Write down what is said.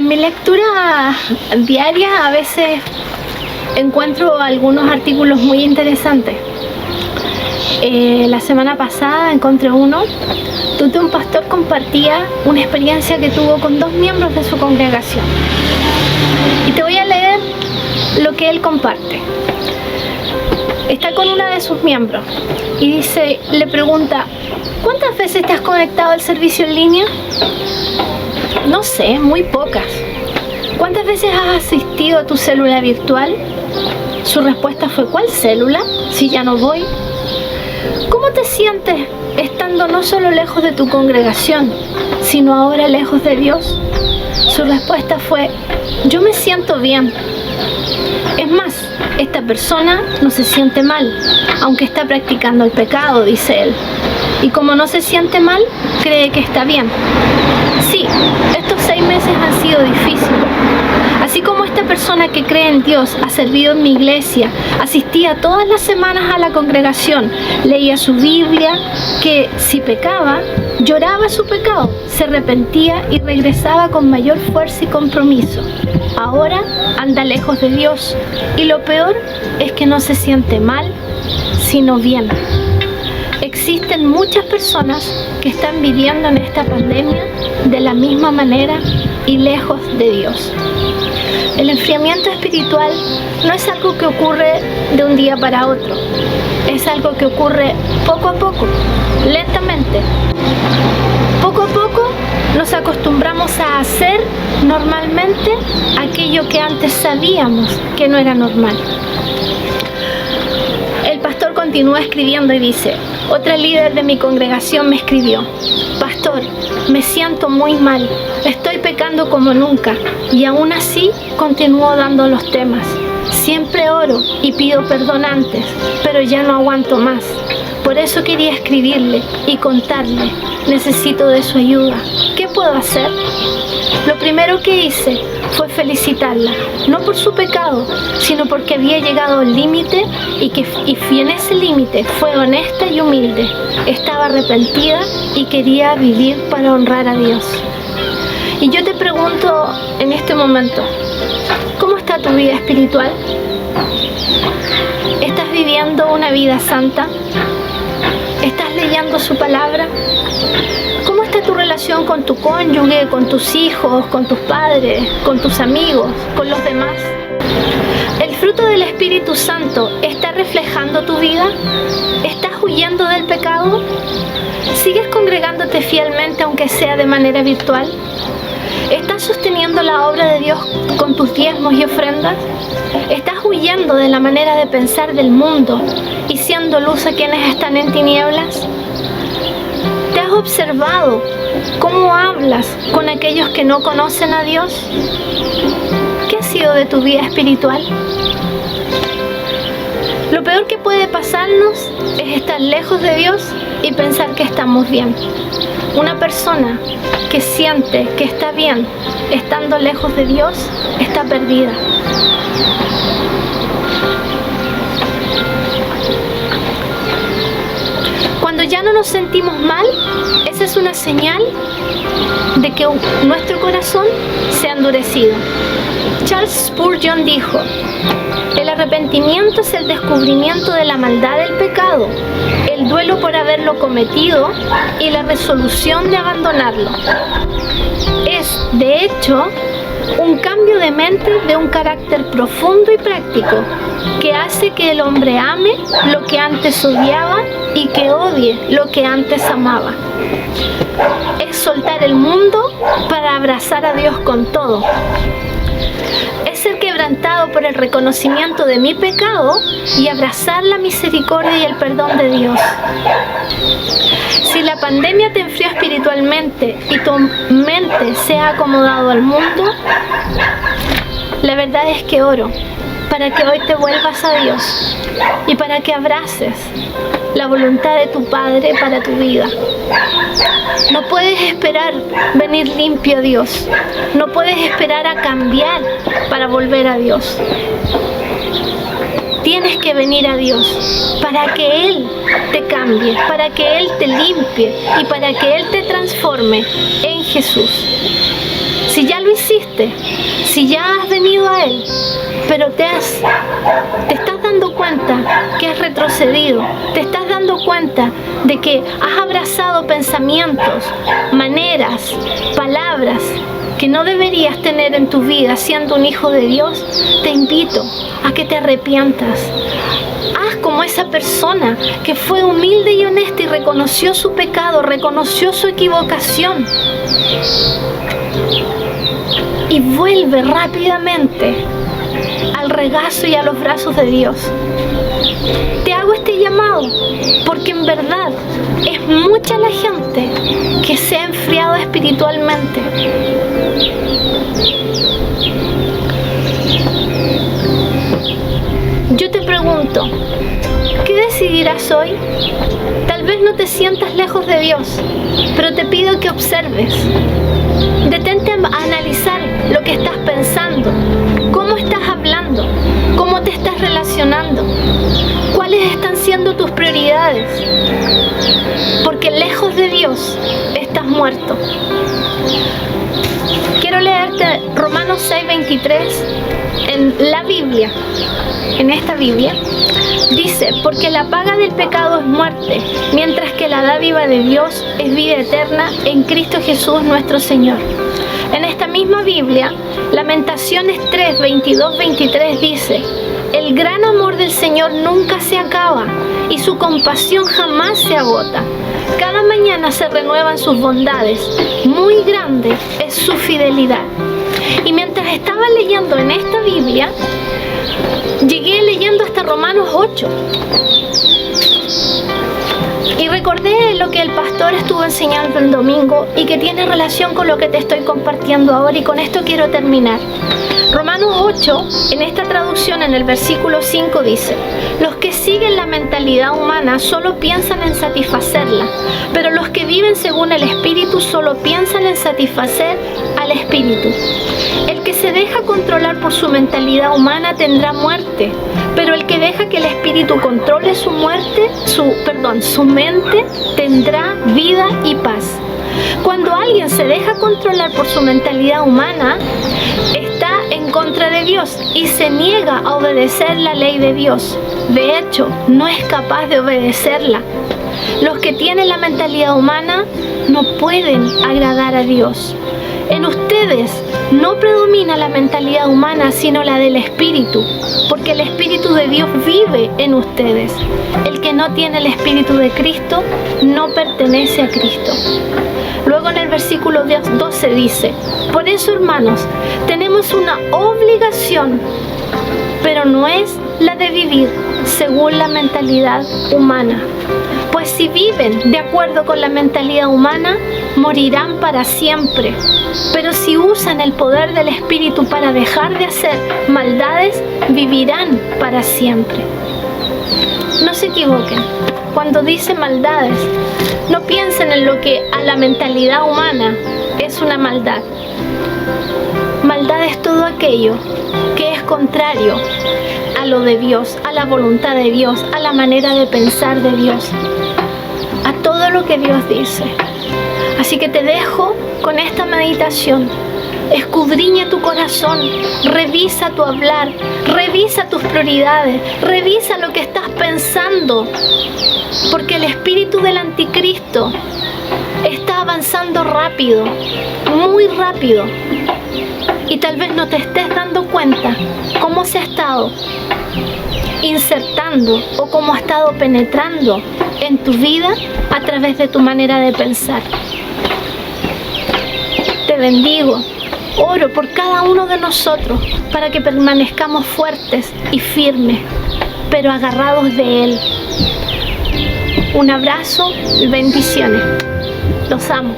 En mi lectura diaria a veces encuentro algunos artículos muy interesantes. La semana pasada encontré uno donde un pastor compartía una experiencia que tuvo con 2 miembros de su congregación. Y te voy a leer lo que él comparte. Está con una de sus miembros y le pregunta: ¿cuántas veces te has conectado al servicio en línea? No sé, muy pocas. ¿Cuántas veces has asistido a tu célula virtual? Su respuesta fue: ¿cuál célula? Si ya no voy. ¿Cómo te sientes estando no solo lejos de tu congregación, sino ahora lejos de Dios? Su respuesta fue: yo me siento bien. Es más, esta persona no se siente mal, aunque está practicando el pecado, dice él. Y como no se siente mal, cree que está bien. Sí, estos 6 meses han sido difíciles. Así como esta persona que cree en Dios ha servido en mi iglesia, asistía todas las semanas a la congregación, leía su Biblia, que si pecaba, lloraba su pecado, se arrepentía y regresaba con mayor fuerza y compromiso. Ahora anda lejos de Dios y lo peor es que no se siente mal, sino bien. Existen muchas personas que están viviendo en esta pandemia de la misma manera y lejos de Dios. El enfriamiento espiritual no es algo que ocurre de un día para otro, es algo que ocurre poco a poco, lentamente. Poco a poco nos acostumbramos a hacer normalmente aquello que antes sabíamos que no era normal. El pastor continúa escribiendo y dice: otra líder de mi congregación me escribió: pastor, me siento muy mal, estoy pecando como nunca, y aún así continúo dando los temas. Siempre oro y pido perdón antes, pero ya no aguanto más. Por eso quería escribirle y contarle, necesito de su ayuda. ¿Qué puedo hacer? Lo primero que hice fue felicitarla, no por su pecado, sino porque había llegado al límite y en ese límite fue honesta y humilde. Estaba arrepentida y quería vivir para honrar a Dios. Y yo te pregunto en este momento, ¿cómo está tu vida espiritual? ¿Estás viviendo una vida santa? ¿Estás leyendo su palabra? ¿Cómo está tu relación con tu cónyuge, con tus hijos, con tus padres, con tus amigos, con los demás? ¿El fruto del Espíritu Santo está reflejando tu vida? ¿Estás huyendo del pecado? ¿Sigues congregándote fielmente aunque sea de manera virtual? ¿Estás sosteniendo la obra de Dios con tus diezmos y ofrendas? ¿Estás huyendo de la manera de pensar del mundo y siendo luz a quienes están en tinieblas? ¿Te has observado cómo hablas con aquellos que no conocen a Dios? ¿Qué ha sido de tu vida espiritual? Lo peor que puede pasarnos es estar lejos de Dios y pensar que estamos bien. Una persona que siente que está bien estando lejos de Dios está perdida. Cuando ya no nos sentimos mal, esa es una señal de que nuestro corazón se ha endurecido. Charles Spurgeon dijo: el arrepentimiento es el descubrimiento de la maldad del pecado, el duelo por haberlo cometido y la resolución de abandonarlo. Es, de hecho, un cambio de mente de un carácter profundo y práctico que hace que el hombre ame lo que antes odiaba y que odie lo que antes amaba. Es soltar el mundo para abrazar a Dios con todo. Es ser quebrantado por el reconocimiento de mi pecado y abrazar la misericordia y el perdón de Dios. Si la pandemia te enfrió espiritualmente y tu mente se ha acomodado al mundo, la verdad es que oro para que hoy te vuelvas a Dios y para que abraces la voluntad de tu Padre para tu vida. No puedes esperar venir limpio a Dios. No puedes esperar a cambiar para volver a Dios. Tienes que venir a Dios para que Él te cambie, para que Él te limpie y para que Él te transforme en Jesús. Si ya lo hiciste, si ya has venido a Él, pero te estás dando cuenta que has retrocedido, te estás dando cuenta de que has abrazado pensamientos, maneras, palabras que no deberías tener en tu vida siendo un hijo de Dios, te invito a que te arrepientas. Haz como esa persona que fue humilde y honesta y reconoció su pecado, reconoció su equivocación y vuelve rápidamente al regazo y a los brazos de Dios. Te hago este llamado porque en verdad es mucha la gente que se ha enfriado espiritualmente. Yo te pregunto, ¿qué decidirás hoy? Tal vez no te sientas lejos de Dios, pero te pido que observes. Detente a analizar lo que estás pensando, cómo estás hablando, cómo te estás relacionando, cuáles están siendo tus prioridades, porque lejos de Dios estás muerto. Quiero leerte Romanos 6:23 en la Biblia, en esta Biblia. Dice, porque la paga del pecado es muerte, mientras que la dádiva de Dios es vida eterna en Cristo Jesús nuestro Señor. En esta misma Biblia, Lamentaciones 3, 22, 23 dice, el gran amor del Señor nunca se acaba y su compasión jamás se agota. Cada mañana se renuevan sus bondades, muy grande es su fidelidad. Y mientras estaba leyendo en esta Biblia, llegué leyendo hasta Romanos 8. Y recordé lo que el pastor estuvo enseñando el domingo y que tiene relación con lo que te estoy compartiendo ahora, y con esto quiero terminar. Romanos 8, en esta traducción, en el versículo 5 dice, los que siguen la mentalidad humana solo piensan en satisfacerla, pero los que viven según el Espíritu solo piensan en satisfacer al Espíritu. El que se deja controlar por su mentalidad humana tendrá muerte, pero el que deja que el Espíritu controle su mente tendrá vida y paz. Cuando alguien se deja controlar por su mentalidad humana, está en contra de Dios y se niega a obedecer la ley de Dios. De hecho, no es capaz de obedecerla. Los que tienen la mentalidad humana no pueden agradar a Dios. En ustedes no predomina la mentalidad humana, sino la del Espíritu, porque el Espíritu de Dios vive en ustedes. El que no tiene el Espíritu de Cristo no pertenece a Cristo. Luego en el versículo 12 dice, por eso, hermanos, tenemos una obligación, pero no es la de vivir según la mentalidad humana. Pues si viven de acuerdo con la mentalidad humana, morirán para siempre. Pero si usan el poder del Espíritu para dejar de hacer maldades, vivirán para siempre. No se equivoquen. Cuando dice maldades, no piensen en lo que a la mentalidad humana es una maldad. Maldad es todo aquello que es contrario a lo de Dios, a la voluntad de Dios, a la manera de pensar de Dios, a todo lo que Dios dice. Así que te dejo con esta meditación. Escudriña tu corazón, revisa tu hablar, revisa tus prioridades, revisa lo que estás pensando, porque el espíritu del anticristo está avanzando rápido, muy rápido, y tal vez no te estés dando cuenta cómo se ha estado insertando o cómo ha estado penetrando en tu vida a través de tu manera de pensar. Te bendigo. Oro por cada uno de nosotros para que permanezcamos fuertes y firmes, pero agarrados de Él. Un abrazo y bendiciones. Los amo.